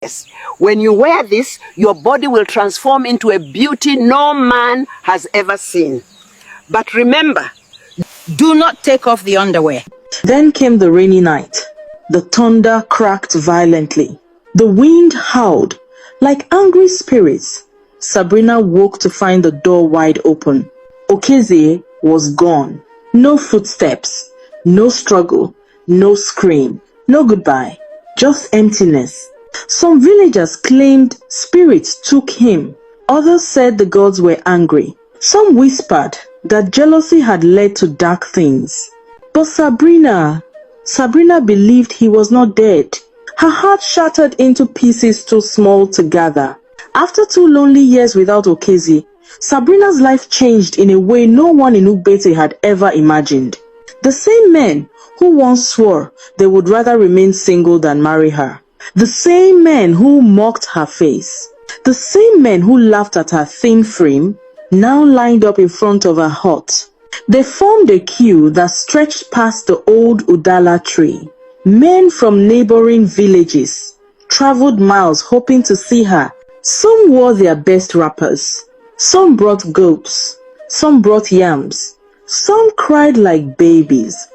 dress. When you wear this, your body will transform into a beauty no man has ever seen. But remember, do not take off the underwear. Then came the rainy night. The thunder cracked violently. The wind howled like angry spirits. Sabrina woke to find the door wide open. Okezie was gone. No footsteps, no struggle, no scream, no goodbye, just emptiness. Some villagers claimed spirits took him. Others said the gods were angry. Some whispered that jealousy had led to dark things. But Sabrina believed he was not dead. Her heart shattered into pieces too small to gather. After 2 lonely years without Okezie, Sabrina's life changed in a way no one in Ugbete had ever imagined. The same men who once swore they would rather remain single than marry her. The same men who mocked her face. The same men who laughed at her thin frame now lined up in front of her hut. They formed a queue that stretched past the old Udala tree. Men from neighboring villages traveled miles hoping to see her. Some wore their best wrappers. Some brought goats. Some brought yams. Some cried like babies,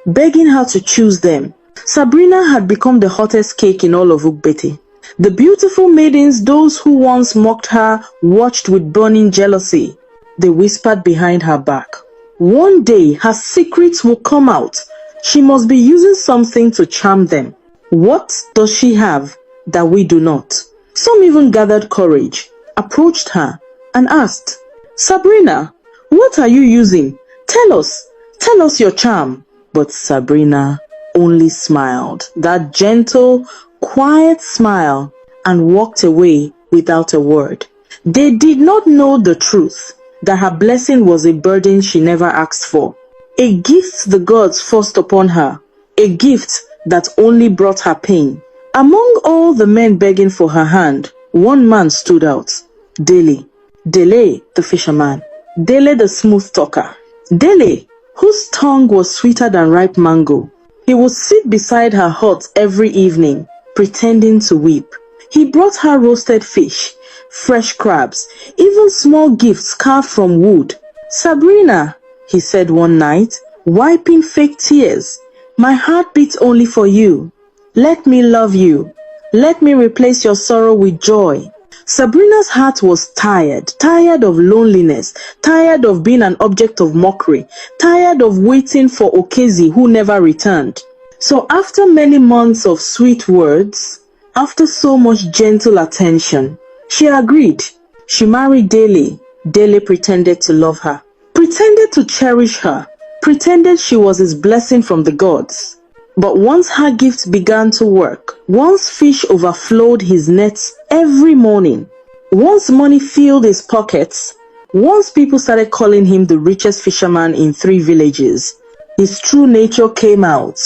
begging her to choose them. Sabrina had become the hottest cake in all of Ugbete. The beautiful maidens, those who once mocked her, watched with burning jealousy. They whispered behind her back. One day her secrets will come out. She must be using something to charm them. What does she have that we do not? Some even gathered courage, approached her, and asked, Sabrina, what are you using? Tell us your charm. But Sabrina only smiled, that gentle, quiet smile, and walked away without a word. They did not know the truth, that her blessing was a burden she never asked for, a gift the gods forced upon her, a gift that only brought her pain. Among all the men begging for her hand, one man stood out, Dele the fisherman, Dele the smooth talker, Dele, whose tongue was sweeter than ripe mango. He would sit beside her hut every evening, pretending to weep. He brought her roasted fish, fresh crabs, even small gifts carved from wood. Sabrina, he said one night, wiping fake tears, my heart beats only for you. Let me love you. Let me replace your sorrow with joy. Sabrina's heart was tired of loneliness, tired of being an object of mockery, tired of waiting for Okezie who never returned. So after many months of sweet words, after so much gentle attention, she agreed. She married Dele. Dele pretended to love her, pretended to cherish her, pretended she was his blessing from the gods. But once her gifts began to work, once fish overflowed his nets every morning, once money filled his pockets, once people started calling him the richest fisherman in 3 villages, his true nature came out.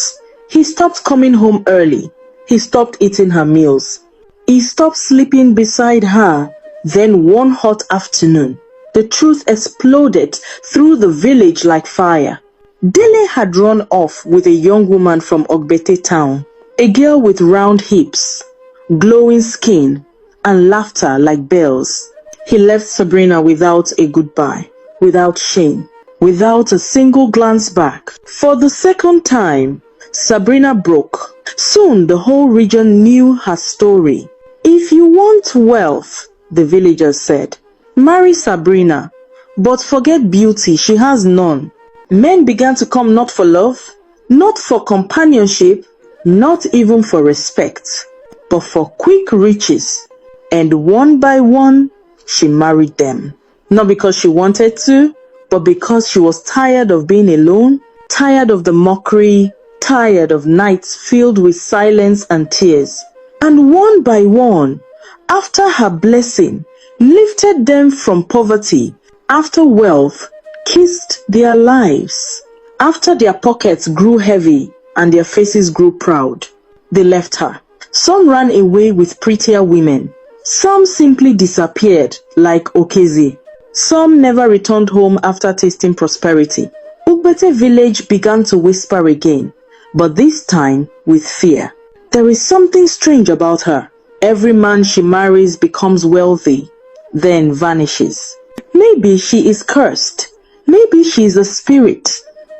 He stopped coming home early. He stopped eating her meals. He stopped sleeping beside her. Then one hot afternoon, the truth exploded through the village like fire. Dele had run off with a young woman from Ogbete town, a girl with round hips, glowing skin, and laughter like bells. He left Sabrina without a goodbye, without shame, without a single glance back. For the second time, Sabrina broke. Soon the whole region knew her story. If you want wealth, the villagers said, marry Sabrina, but forget beauty, she has none. Men began to come not for love, not for companionship, not even for respect, but for quick riches. And one by one, she married them. Not because she wanted to, but because she was tired of being alone, tired of the mockery, tired of nights filled with silence and tears. And one by one, after her blessing, lifted them from poverty, after wealth kissed their lives, after their pockets grew heavy and their faces grew proud, they left her. Some ran away with prettier women. Some simply disappeared like Okezie. Some never returned home after tasting prosperity. Ugbete village began to whisper again, but this time with fear. There is something strange about her. Every man she marries becomes wealthy, then vanishes. Maybe she is cursed. Maybe she is a spirit.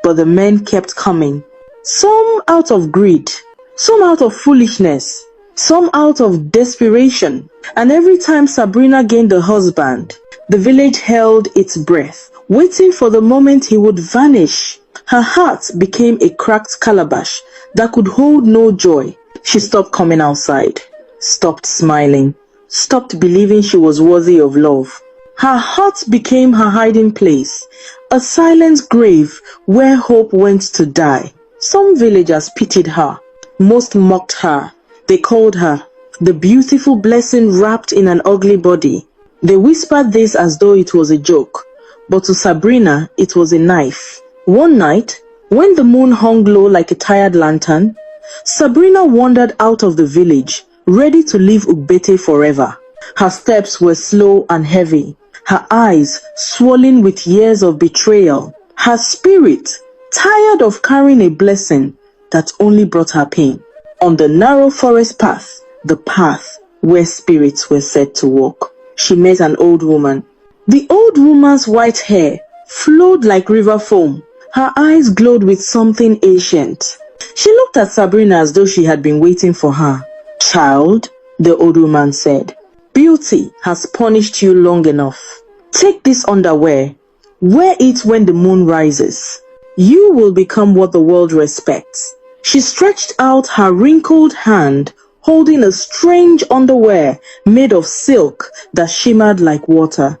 But the men kept coming. Some out of greed, some out of foolishness, some out of desperation. And every time Sabrina gained a husband, the village held its breath, waiting for the moment he would vanish. Her heart became a cracked calabash that could hold no joy. She stopped coming outside, stopped smiling, stopped believing she was worthy of love. Her heart became her hiding place, a silent grave where hope went to die. Some villagers pitied her, most mocked her. They called her the beautiful blessing wrapped in an ugly body. They whispered this as though it was a joke, but to Sabrina it was a knife. One night, when the moon hung low like a tired lantern, Sabrina wandered out of the village, ready to leave Ugbete forever. Her steps were slow and heavy, her eyes swollen with years of betrayal, her spirit tired of carrying a blessing that only brought her pain. On the narrow forest path, the path where spirits were said to walk, she met an old woman. The old woman's white hair flowed like river foam. Her eyes glowed with something ancient. She looked at Sabrina as though she had been waiting for her. "Child," the old woman said, "beauty has punished you long enough. Take this underwear. Wear it when the moon rises. You will become what the world respects." She stretched out her wrinkled hand, holding a strange underwear made of silk that shimmered like water.